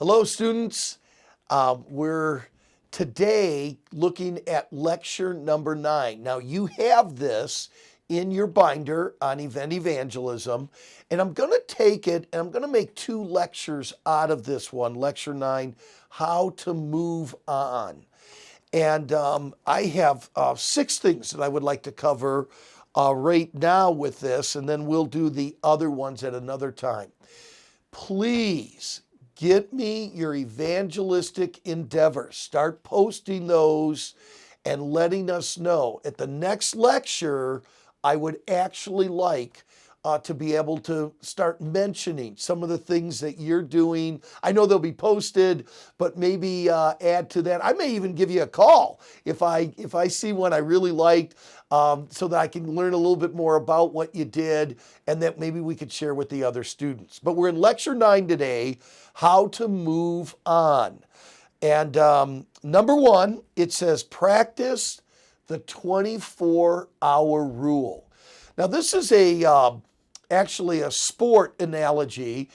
Hello, students. We're today looking at lecture number 9. Now, you have this in your binder on Evangelism, and I'm going to take it and I'm going to make 2 lectures out of this one, lecture 9, how to move on. And I have 6 things that I would like to cover right now with this, and then we'll do the other ones at another time. Please get me your evangelistic endeavors. Start posting those and letting us know. At the next lecture, I would actually like to be able to start mentioning some of the things that you're doing. I know they'll be posted, but maybe add to that. I may even give you a call if I see one I really liked, so that I can learn a little bit more about what you did, and that maybe we could share with the other students. But we're in lecture 9 today, how to move on. And number 1, it says practice the 24-hour rule. Now, this is actually a sport analogy.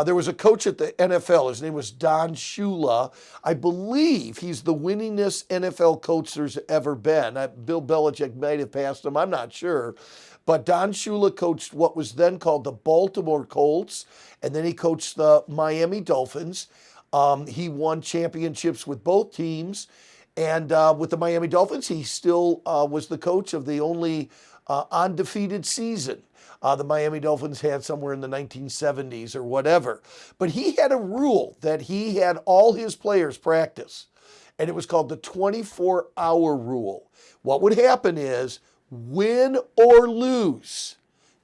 There was a coach at the NFL. His name was Don Shula. I believe he's the winningest NFL coach there's ever been. Bill Belichick might have passed him. I'm not sure. But Don Shula coached what was then called the Baltimore Colts, and then he coached the Miami Dolphins. He won championships with both teams. And with the Miami Dolphins, he still was the coach of the only undefeated season the Miami Dolphins had somewhere in the 1970s or whatever. But he had a rule that he had all his players practice, and it was called the 24-hour rule. What would happen is, win or lose,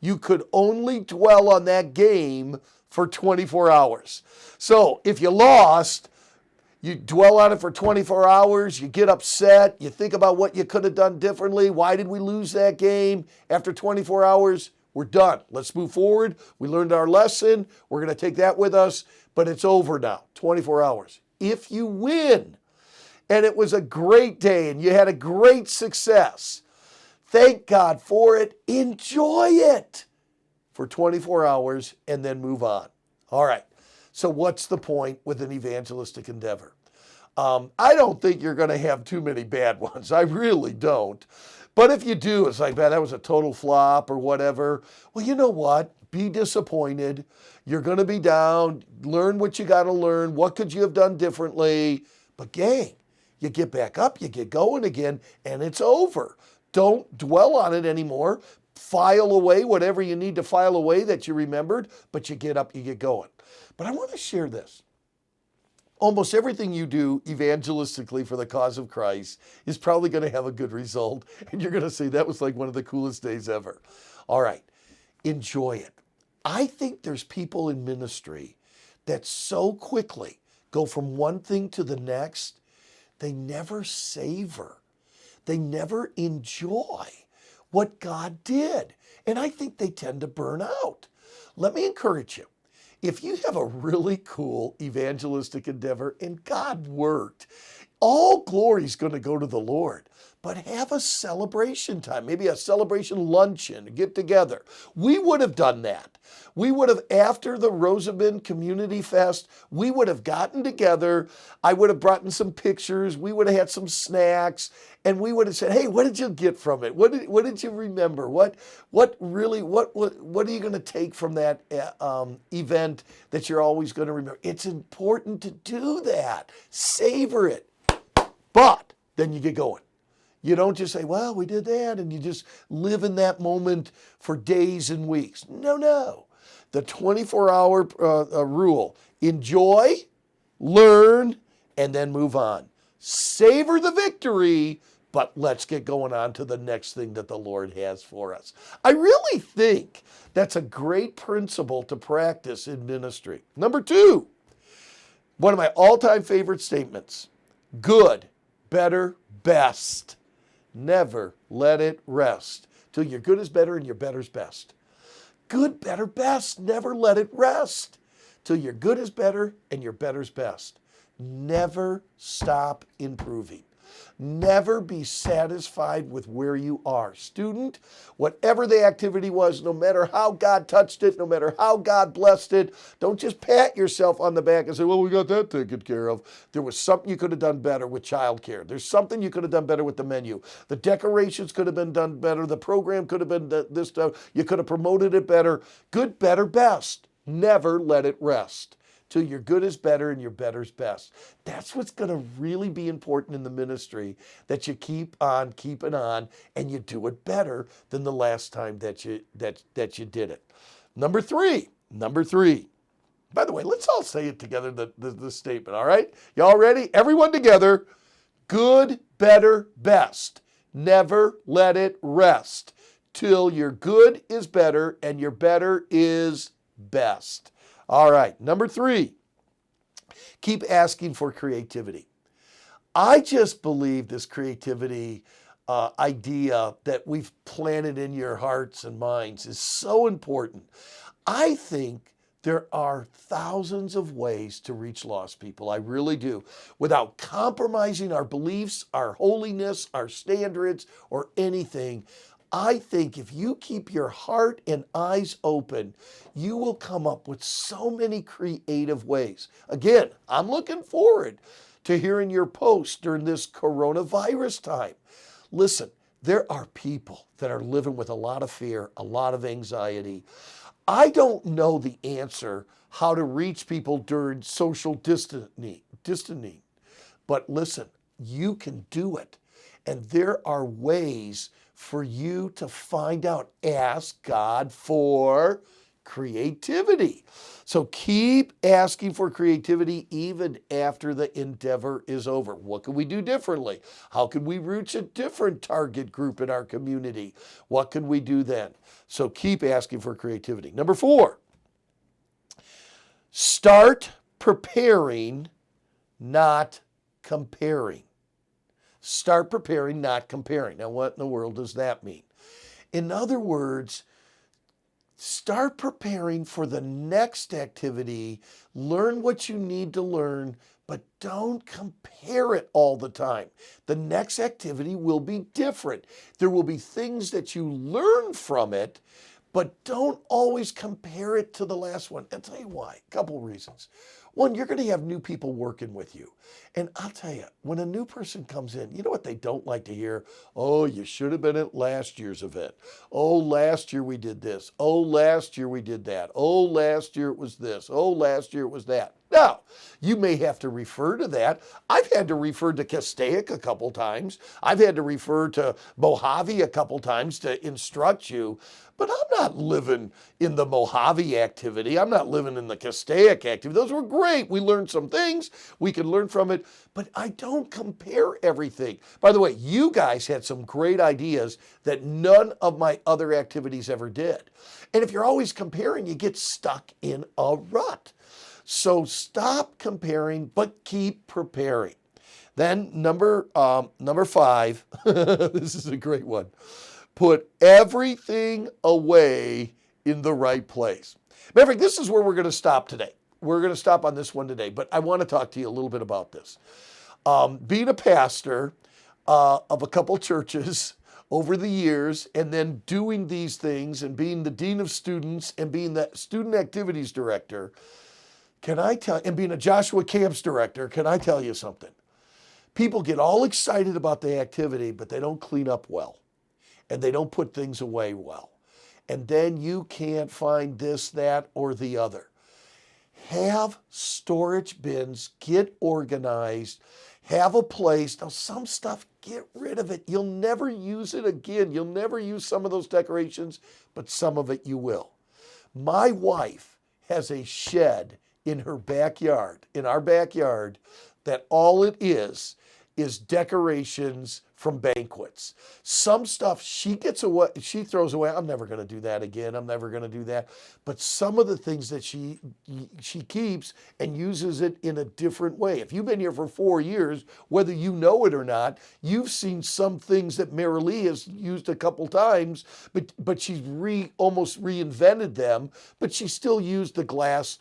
you could only dwell on that game for 24 hours. So if you lost, you dwell on it for 24 hours, you get upset, you think about what you could have done differently. Why did we lose that game? After 24 hours, we're done. Let's move forward. We learned our lesson. We're going to take that with us, but it's over now, 24 hours. If you win, and it was a great day and you had a great success, thank God for it. Enjoy it for 24 hours and then move on. All right. So what's the point with an evangelistic endeavor? I don't think you're going to have too many bad ones. I really don't. But if you do, it's like, man, that was a total flop or whatever. Well, you know what? Be disappointed. You're going to be down. Learn what you got to learn. What could you have done differently? But gang, you get back up, you get going again, and it's over. Don't dwell on it anymore. File away whatever you need to file away that you remembered, but you get up, you get going. But I want to share this. Almost everything you do evangelistically for the cause of Christ is probably going to have a good result. And you're going to say, that was like one of the coolest days ever. All right, enjoy it. I think there's people in ministry that so quickly go from one thing to the next, they never savor. They never enjoy what God did. And I think they tend to burn out. Let me encourage you. If you have a really cool evangelistic endeavor and God worked, all glory is going to go to the Lord. But have a celebration time, maybe a celebration luncheon, get together. We would have done that. We would have, after the Rosamond Community Fest, we would have gotten together. I would have brought in some pictures. We would have had some snacks, and we would have said, "Hey, what did you get from it? What did you remember? What are you going to take from that event that you're always going to remember?" It's important to do that. Savor it, but then you get going. You don't just say, well, we did that, and you just live in that moment for days and weeks. No. The 24-hour rule. Enjoy, learn, and then move on. Savor the victory, but let's get going on to the next thing that the Lord has for us. I really think that's a great principle to practice in ministry. Number 2, one of my all-time favorite statements, good, better, best. Never let it rest till your good is better and your better's best. Good, better, best. Never let it rest till your good is better and your better's best. Never stop improving. Never be satisfied with where you are. Student, whatever the activity was, no matter how God touched it, no matter how God blessed it, don't just pat yourself on the back and say, well, we got that taken care of. There was something you could have done better with childcare. There's something you could have done better with the menu. The decorations could have been done better. The program could have been this stuff. You could have promoted it better. Good, better, best. Never let it rest till your good is better and your better's best. That's what's going to really be important in the ministry, that you keep on keeping on and you do it better than the last time that you did it. Number three. By the way, let's all say it together, the statement, all right? Y'all ready? Everyone together. Good, better, best. Never let it rest till your good is better and your better is best. All right, number three, keep asking for creativity. I just believe this creativity idea that we've planted in your hearts and minds is so important. I think there are thousands of ways to reach lost people. I really do, without compromising our beliefs, our holiness, our standards, or anything. I think if you keep your heart and eyes open, you will come up with so many creative ways. Again, I'm looking forward to hearing your posts during this coronavirus time. Listen, there are people that are living with a lot of fear, a lot of anxiety. I don't know the answer how to reach people during social distancing, but listen, you can do it. And there are ways for you to find out. Ask God for creativity. So keep asking for creativity even after the endeavor is over. What can we do differently? How can we reach a different target group in our community? What can we do then? So keep asking for creativity. Number four, start preparing, not comparing. Start preparing, not comparing. Now, what in the world does that mean? In other words, start preparing for the next activity. Learn what you need to learn, but don't compare it all the time. The next activity will be different. There will be things that you learn from it, but don't always compare it to the last one. I'll tell you why. A couple reasons. One, you're going to have new people working with you. And I'll tell you, when a new person comes in, you know what they don't like to hear? Oh, you should have been at last year's event. Oh, last year we did this. Oh, last year we did that. Oh, last year it was this. Oh, last year it was that. Now, you may have to refer to that. I've had to refer to Castaic a couple times. I've had to refer to Mojave a couple times to instruct you. But I'm not living in the Mojave activity. I'm not living in the Castaic activity. Those were great. We learned some things. We can learn from it. But I don't compare everything. By the way, you guys had some great ideas that none of my other activities ever did. And if you're always comparing, you get stuck in a rut. So stop comparing, but keep preparing. Then number five, this is a great one. Put everything away in the right place. Matter of fact, this is where we're going to stop today. We're going to stop on this one today, but I want to talk to you a little bit about this. Being a pastor of a couple churches over the years, and then doing these things and being the dean of students and being the student activities director, and being a Joshua Camps director, can I tell you something? People get all excited about the activity, but they don't clean up well. And they don't put things away well. And then you can't find this, that, or the other. Have storage bins, get organized, have a place. Now, some stuff, get rid of it. You'll never use it again. You'll never use some of those decorations, but some of it you will. My wife has a shed in her backyard, in our backyard, that all it is decorations from banquets. Some stuff she throws away. I'm never going to do that again. I'm never going to do that. But some of the things that she keeps and uses it in a different way. If you've been here for 4 years, whether you know it or not, you've seen some things that Mary Lee has used a couple times, but she's almost reinvented them, but she still used the glass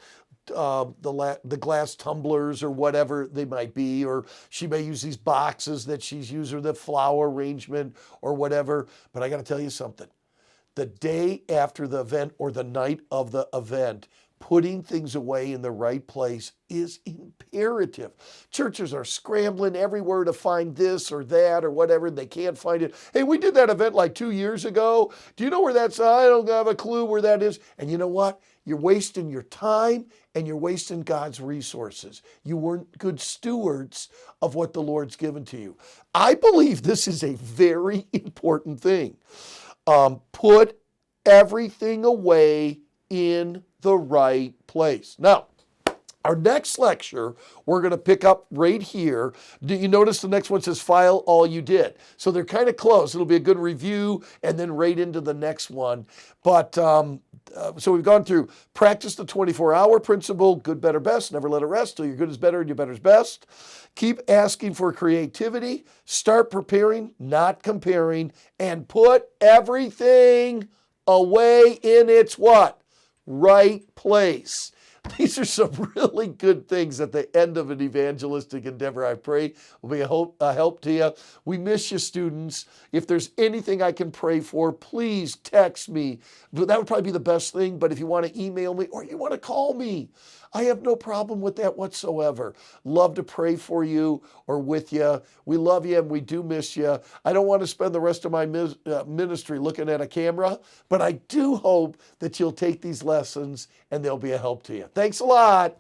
the glass tumblers or whatever they might be, or she may use these boxes that she's used, or the flower arrangement or whatever. But I got to tell you something. The day after the event or the night of the event, putting things away in the right place is imperative. Churches are scrambling everywhere to find this or that or whatever. They can't find it. Hey, we did that event like 2 years ago. Do you know where that's? I don't have a clue where that is. And you know what? You're wasting your time and you're wasting God's resources. You weren't good stewards of what the Lord's given to you. I believe this is a very important thing. Put everything away in the right place. Now, our next lecture, we're going to pick up right here. Do you notice the next one says file all you did? So they're kind of close. It'll be a good review and then right into the next one. But so we've gone through practice the 24-hour principle, good, better, best. Never let it rest till your good is better and your better is best. Keep asking for creativity. Start preparing, not comparing. And put everything away in its what? Right place. These are some really good things at the end of an evangelistic endeavor. I pray will be a help to you. We miss you, students. If there's anything I can pray for, please text me. That would probably be the best thing. But if you want to email me or you want to call me, I have no problem with that whatsoever. Love to pray for you or with you. We love you and we do miss you. I don't want to spend the rest of my ministry looking at a camera, but I do hope that you'll take these lessons and they'll be a help to you. Thanks a lot.